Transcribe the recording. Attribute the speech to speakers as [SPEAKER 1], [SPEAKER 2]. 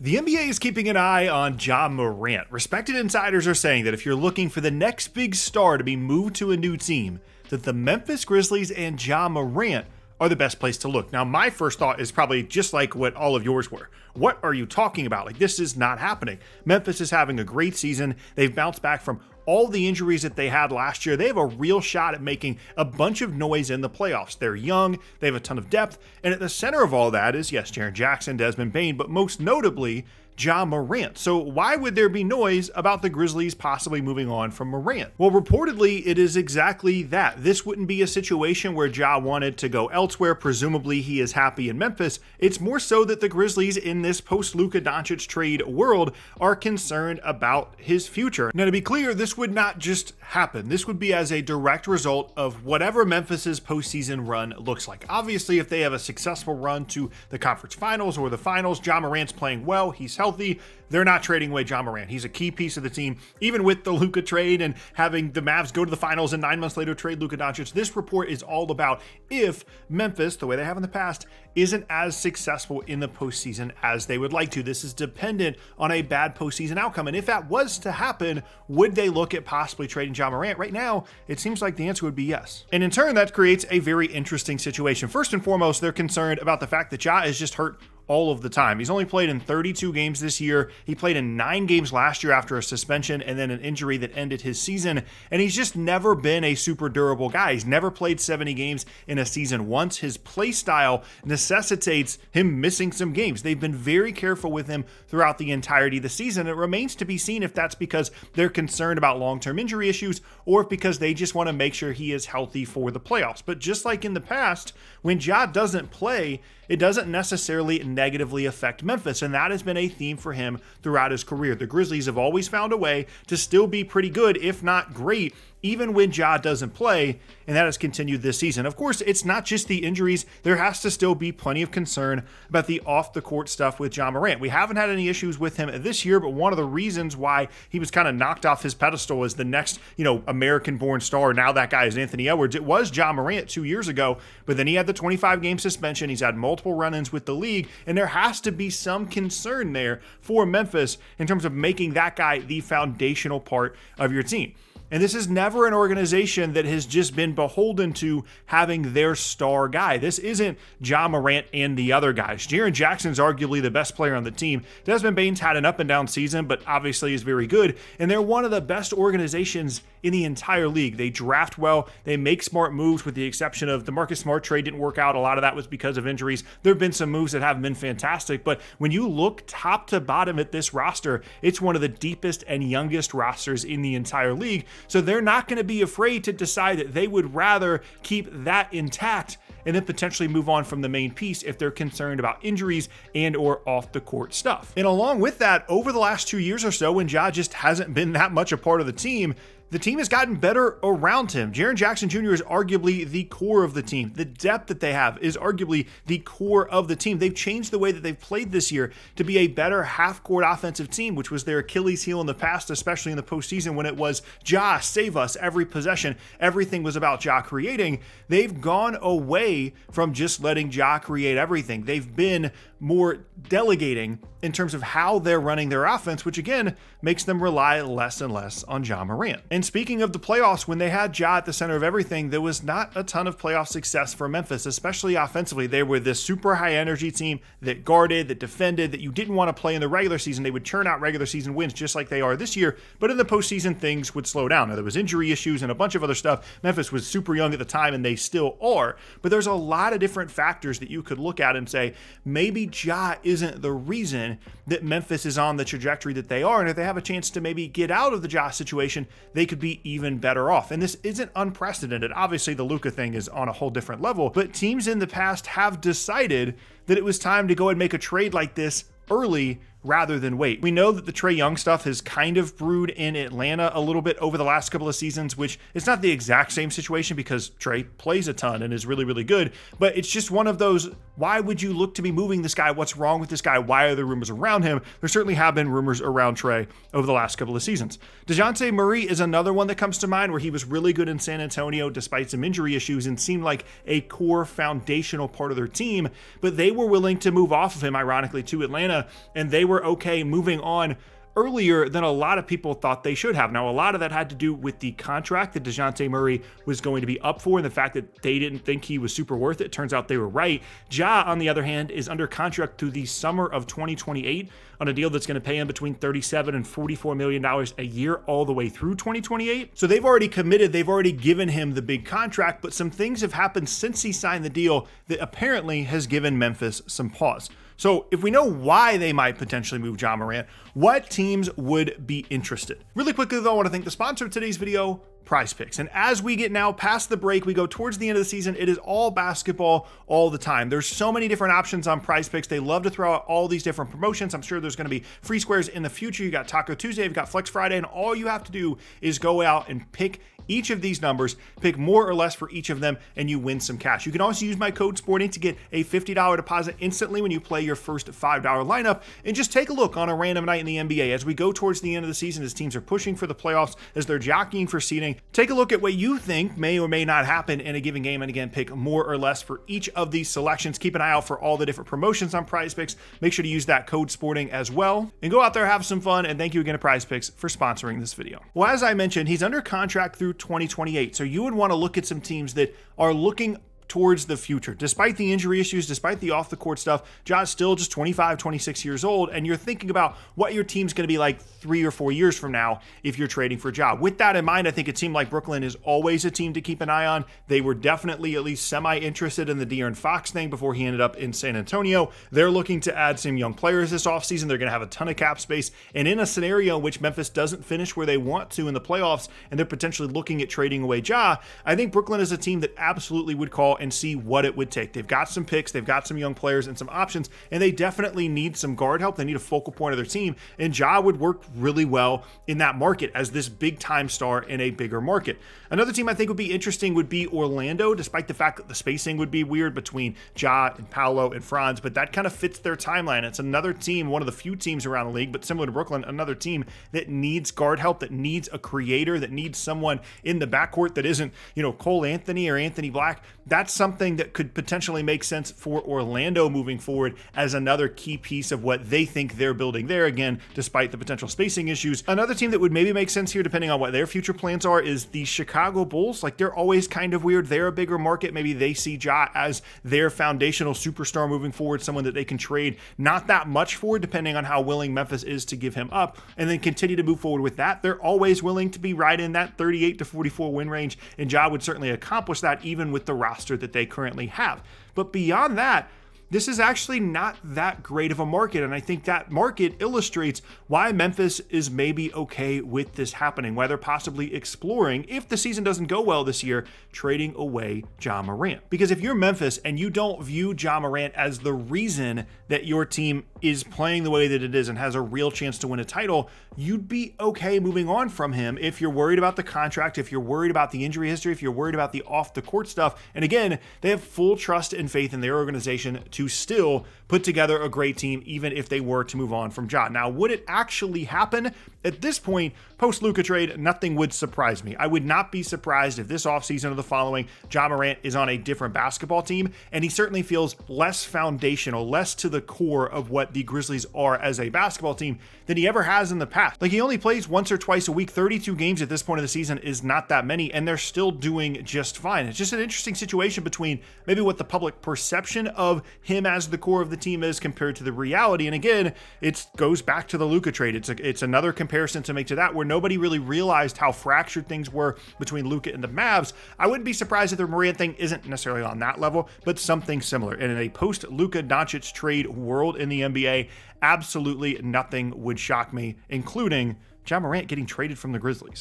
[SPEAKER 1] The NBA is keeping an eye on Ja Morant. Respected insiders are saying that if you're looking for the next big star to be moved to a new team, that the Memphis Grizzlies and Ja Morant are the best place to look. Now, my first thought is probably just like what all of yours were. What are you talking about? Like, this is not happening. Memphis is having a great season. They've bounced back from all the injuries that they had last year. They have a real shot at making a bunch of noise in the playoffs. They're young, they have a ton of depth, and at the center of all that is, yes, Jaren Jackson, Desmond Bane, but most notably, Ja Morant. So why would there be noise about the Grizzlies possibly moving on from Morant? Well, reportedly, it is exactly that. This wouldn't be a situation where Ja wanted to go elsewhere. Presumably, he is happy in Memphis. It's more so that the Grizzlies in this post-Luka Doncic trade world are concerned about his future. Now, to be clear, this would not just happen. This would be as a direct result of whatever Memphis's postseason run looks like. Obviously, if they have a successful run to the conference finals or the finals, Ja Morant's playing well, he's healthy, they're not trading away Ja Morant. He's a key piece of the team, even with the Luka trade and having the Mavs go to the finals and 9 months later trade Luka Doncic. This report is all about if Memphis, the way they have in the past, isn't as successful in the postseason as they would like to. This is dependent on a bad postseason outcome. And if that was to happen, would they look at possibly trading Ja Morant? Right now, it seems like the answer would be yes. And in turn, that creates a very interesting situation. First and foremost, they're concerned about the fact that Ja is just hurt all of the time. He's only played in 32 games this year. He played in 9 games last year after a suspension and then an injury that ended his season. And he's just never been a super durable guy. He's never played 70 games in a season once. His play style necessitates him missing some games. They've been very careful with him throughout the entirety of the season. It remains to be seen if that's because they're concerned about long-term injury issues or if because they just want to make sure he is healthy for the playoffs. But just like in the past, when Ja doesn't play, it doesn't necessarily negatively affect Memphis, and that has been a theme for him throughout his career. The Grizzlies have always found a way to still be pretty good, if not great, even when Ja doesn't play, and that has continued this season. Of course, it's not just the injuries. There has to still be plenty of concern about the off-the-court stuff with Ja Morant. We haven't had any issues with him this year, but one of the reasons why he was kind of knocked off his pedestal as the next, American-born star, now that guy is Anthony Edwards. It was Ja Morant 2 years ago, but then he had the 25-game suspension. He's had multiple run-ins with the league, and there has to be some concern there for Memphis in terms of making that guy the foundational part of your team. And this is never an organization that has just been beholden to having their star guy. This isn't Ja Morant and the other guys. Jaren Jackson's arguably the best player on the team. Desmond Bane's had an up and down season, but obviously is very good. And they're one of the best organizations in the entire league. They draft well. They make smart moves with the exception of the Marcus Smart trade didn't work out. A lot of that was because of injuries. There have been some moves that haven't been fantastic, but when you look top to bottom at this roster, it's one of the deepest and youngest rosters in the entire league. So they're not going to be afraid to decide that they would rather keep that intact and then potentially move on from the main piece if they're concerned about injuries and or off the court stuff. And along with that, over the last 2 years or so, when Ja just hasn't been that much a part of the team has gotten better around him. Jaren Jackson Jr. is arguably the core of the team. The depth that they have is arguably the core of the team. They've changed the way that they've played this year to be a better half-court offensive team, which was their Achilles heel in the past, especially in the postseason when it was Ja, save us, every possession. Everything was about Ja creating. They've gone away from just letting Ja create everything. They've been more delegating in terms of how they're running their offense, which again makes them rely less and less on Ja Morant. And speaking of the playoffs, when they had Ja at the center of everything, there was not a ton of playoff success for Memphis, especially offensively. They were this super high energy team that guarded, that defended, that you didn't want to play in the regular season. They would churn out regular season wins just like they are this year, but in the postseason, things would slow down. Now, there was injury issues and a bunch of other stuff. Memphis was super young at the time, and they still are, but there's a lot of different factors that you could look at and say, maybe Ja isn't the reason that Memphis is on the trajectory that they are, and if they have a chance to maybe get out of the Ja situation, they could be even better off. And this isn't unprecedented. Obviously, the Luka thing is on a whole different level, but teams in the past have decided that it was time to go and make a trade like this early rather than wait. We know that the Trae Young stuff has kind of brewed in Atlanta a little bit over the last couple of seasons, which it's not the exact same situation because Trae plays a ton and is really, really good, but it's just one of those why would you look to be moving this guy? What's wrong with this guy? Why are there rumors around him? There certainly have been rumors around Trae over the last couple of seasons. DeJounte Murray is another one that comes to mind where he was really good in San Antonio despite some injury issues and seemed like a core foundational part of their team, but they were willing to move off of him, ironically, to Atlanta, and they were okay moving on earlier than a lot of people thought they should have. Now, a lot of that had to do with the contract that DeJounte Murray was going to be up for and the fact that they didn't think he was super worth it. Turns out they were right. Ja, on the other hand, is under contract through the summer of 2028 on a deal that's going to pay him between $37 and $44 million a year all the way through 2028. So they've already committed, they've already given him the big contract, but some things have happened since he signed the deal that apparently has given Memphis some pause. So if we know why they might potentially move Ja Morant, what teams would be interested? Really quickly though, I want to thank the sponsor of today's video, Prize Picks. And as we get now past the break, we go towards the end of the season, it is all basketball all the time. There's so many different options on Prize Picks. They love to throw out all these different promotions. I'm sure there's going to be free squares in the future. You got Taco Tuesday, you've got Flex Friday, and all you have to do is go out and pick each of these numbers, pick more or less for each of them, and you win some cash. You can also use my code SPORTING to get a $50 deposit instantly when you play your first $5 lineup. And just take a look on a random night in the NBA as we go towards the end of the season, as teams are pushing for the playoffs, as they're jockeying for seeding. Take a look at what you think may or may not happen in a given game, and again, pick more or less for each of these selections. Keep an eye out for all the different promotions on Prize Picks. Make sure to use that code SPORTING as well. And go out there, have some fun, and thank you again to Prize Picks for sponsoring this video. Well, as I mentioned, he's under contract through 2028. So you would want to look at some teams that are looking towards the future. Despite the injury issues, despite the off the court stuff, Ja's still just 25, 26 years old, and you're thinking about what your team's going to be like 3 or 4 years from now if you're trading for Ja. With that in mind, I think a team like Brooklyn is always a team to keep an eye on. They were definitely at least semi-interested in the De'Aaron Fox thing before he ended up in San Antonio. They're looking to add some young players this offseason. They're going to have a ton of cap space, and in a scenario in which Memphis doesn't finish where they want to in the playoffs, and they're potentially looking at trading away Ja, I think Brooklyn is a team that absolutely would call and see what it would take. They've got some picks, they've got some young players and some options, and they definitely need some guard help. They need a focal point of their team, and Ja would work really well in that market as this big time star in a bigger market. Another team I think would be interesting would be Orlando, despite the fact that the spacing would be weird between Ja and Paolo and Franz, but that kind of fits their timeline. It's another team, one of the few teams around the league, but similar to Brooklyn, another team that needs guard help, that needs a creator, that needs someone in the backcourt that isn't, Cole Anthony or Anthony Black. That's something that could potentially make sense for Orlando moving forward as another key piece of what they think they're building there, again, despite the potential spacing issues. Another team that would maybe make sense here, depending on what their future plans are, is the Chicago Bulls. Like, they're always kind of weird. They're a bigger market. Maybe they see Ja as their foundational superstar moving forward, someone that they can trade not that much for, depending on how willing Memphis is to give him up, and then continue to move forward with that. They're always willing to be right in that 38 to 44 win range, and Ja would certainly accomplish that even with the roster that they currently have. But beyond that, this is actually not that great of a market, and I think that market illustrates why Memphis is maybe okay with this happening, why they're possibly exploring, if the season doesn't go well this year, trading away Ja Morant. Because if you're Memphis and you don't view Ja Morant as the reason that your team is playing the way that it is and has a real chance to win a title, you'd be okay moving on from him if you're worried about the contract, if you're worried about the injury history, if you're worried about the off-the-court stuff. And again, they have full trust and faith in their organization to still put together a great team, even if they were to move on from Ja. Now, would it actually happen? At this point, post-Luka trade, nothing would surprise me. I would not be surprised if this offseason or the following, Ja Morant is on a different basketball team, and he certainly feels less foundational, less to the core of what the Grizzlies are as a basketball team than he ever has in the past. Like, he only plays once or twice a week. 32 games at this point of the season is not that many, and they're still doing just fine. It's just an interesting situation between maybe what the public perception of him as the core of the team is compared to the reality. And again, it goes back to the Luka trade. It's another comparison to make to that, where nobody really realized how fractured things were between Luka and the Mavs. I wouldn't be surprised if the Morant thing isn't necessarily on that level, but something similar. And in a post-Luka Doncic trade world in the NBA, absolutely nothing would shock me, including Ja Morant getting traded from the Grizzlies.